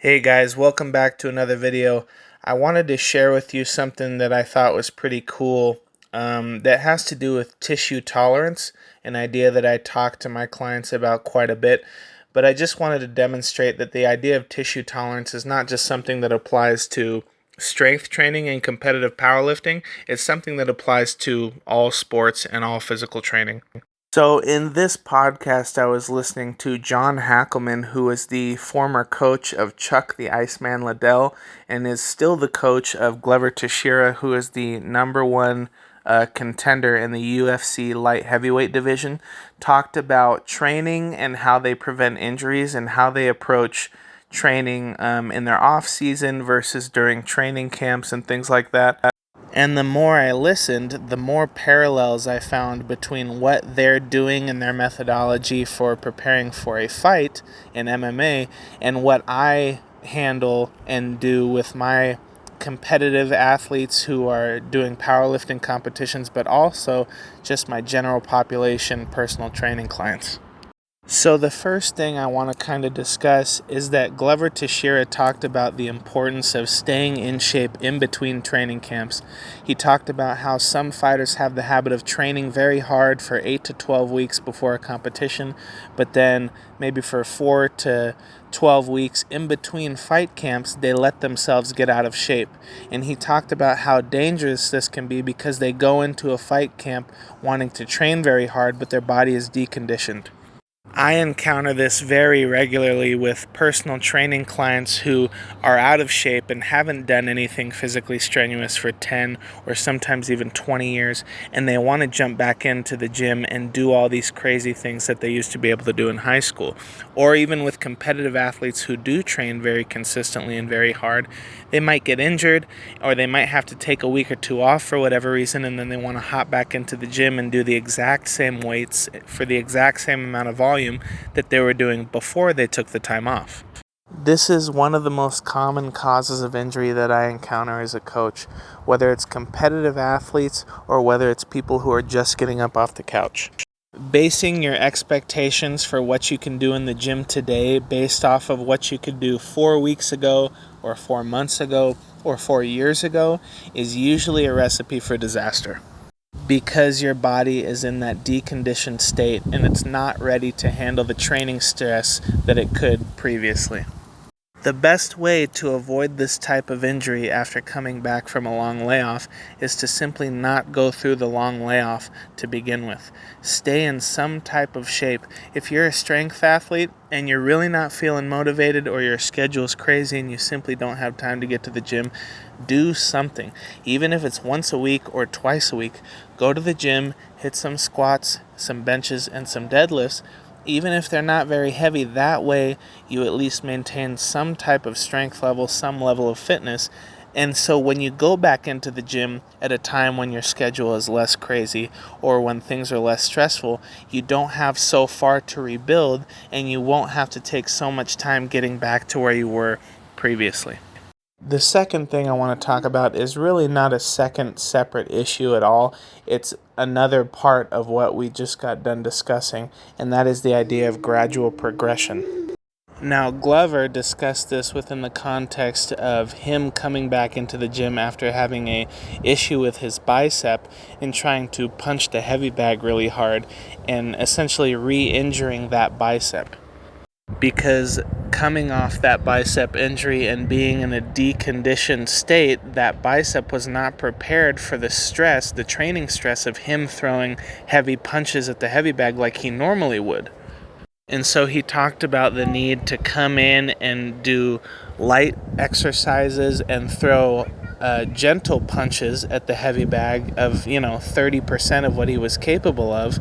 Hey guys, welcome back to another video. I wanted to share with you something that I thought was pretty cool that has to do with tissue tolerance, an idea that I talk to my clients about quite a bit. But I just wanted to demonstrate that the idea of tissue tolerance is not just something that applies to strength training and competitive powerlifting. It's something that applies to all sports and all physical training. So in this podcast, I was listening to John Hackelman, who is the former coach of Chuck the Iceman Liddell and is still the coach of Glover Teixeira, who is the number one contender in the UFC light heavyweight division, talked about training and how they prevent injuries and how they approach training in their off season versus during training camps and things like that. And the more I listened, the more parallels I found between what they're doing in their methodology for preparing for a fight in MMA and what I handle and do with my competitive athletes who are doing powerlifting competitions, but also just my general population personal training clients. So the first thing I want to kind of discuss is that Glover Teixeira talked about the importance of staying in shape in between training camps. He talked about how some fighters have the habit of training very hard for 8 to 12 weeks before a competition, but then maybe for 4 to 12 weeks in between fight camps, they let themselves get out of shape. And he talked about how dangerous this can be because they go into a fight camp wanting to train very hard, but their body is deconditioned. I encounter this very regularly with personal training clients who are out of shape and haven't done anything physically strenuous for 10 or sometimes even 20 years, and they want to jump back into the gym and do all these crazy things that they used to be able to do in high school. Or even with competitive athletes who do train very consistently and very hard, they might get injured or they might have to take a week or two off for whatever reason, and then they want to hop back into the gym and do the exact same weights for the exact same amount of volume that they were doing before they took the time off. This is one of the most common causes of injury that I encounter as a coach, whether it's competitive athletes or whether it's people who are just getting up off the couch. Basing your expectations for what you can do in the gym today based off of what you could do 4 weeks ago or 4 months ago or 4 years ago is usually a recipe for disaster, because your body is in that deconditioned state and it's not ready to handle the training stress that it could previously. The best way to avoid this type of injury after coming back from a long layoff is to simply not go through the long layoff to begin with. Stay in some type of shape. If you're a strength athlete and you're really not feeling motivated, or your schedule's crazy and you simply don't have time to get to the gym, do something. Even if it's once a week or twice a week, go to the gym, hit some squats, some benches, and some deadlifts. Even if they're not very heavy, that way you at least maintain some type of strength level, some level of fitness. And so when you go back into the gym at a time when your schedule is less crazy or when things are less stressful, you don't have so far to rebuild and you won't have to take so much time getting back to where you were previously. The second thing I want to talk about is really not a second separate issue at all. It's another part of what we just got done discussing, and that is the idea of gradual progression. Now, Glover discussed this within the context of him coming back into the gym after having an issue with his bicep and trying to punch the heavy bag really hard and essentially re-injuring that bicep. Because coming off that bicep injury and being in a deconditioned state, that bicep was not prepared for the stress, the training stress of him throwing heavy punches at the heavy bag like he normally would. And so he talked about the need to come in and do light exercises and throw gentle punches at the heavy bag of 30% of what he was capable of,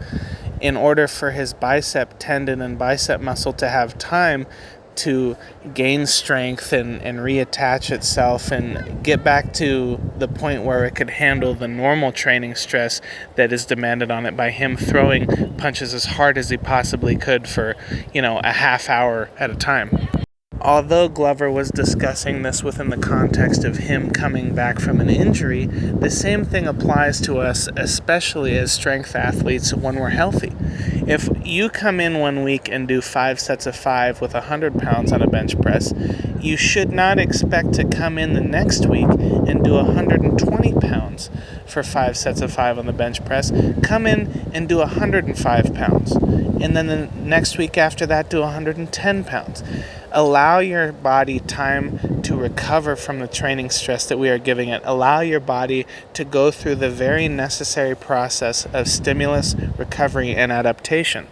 in order for his bicep tendon and bicep muscle to have time to gain strength and reattach itself and get back to the point where it could handle the normal training stress that is demanded on it by him throwing punches as hard as he possibly could for, a half hour at a time. Although Glover was discussing this within the context of him coming back from an injury, the same thing applies to us, especially as strength athletes when we're healthy. If you come in one week and do 5 sets of 5 with 100 pounds on a bench press, you should not expect to come in the next week and do 120 pounds for 5 sets of 5 on the bench press. Come in and do 105 pounds. And then the next week after that, do 110 pounds. Allow your body time to recover from the training stress that we are giving it. Allow your body to go through the very necessary process of stimulus, recovery, and adaptation.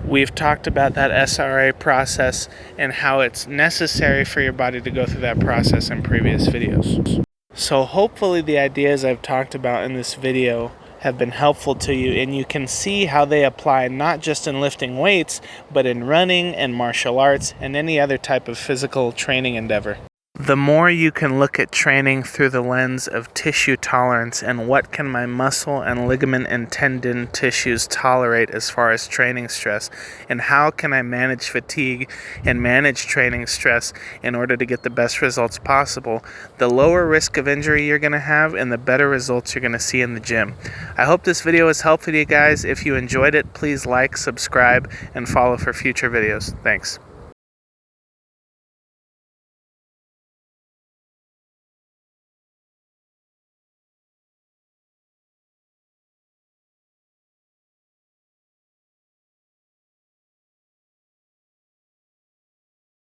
We've talked about that SRA process and how it's necessary for your body to go through that process in previous videos. So hopefully the ideas I've talked about in this video have been helpful to you, and you can see how they apply not just in lifting weights, but in running and martial arts and any other type of physical training endeavor. The more you can look at training through the lens of tissue tolerance and what can my muscle and ligament and tendon tissues tolerate as far as training stress, and how can I manage fatigue and manage training stress in order to get the best results possible, the lower risk of injury you're going to have and the better results you're going to see in the gym. I hope this video was helpful to you guys. If you enjoyed it, please like, subscribe, and follow for future videos. Thanks.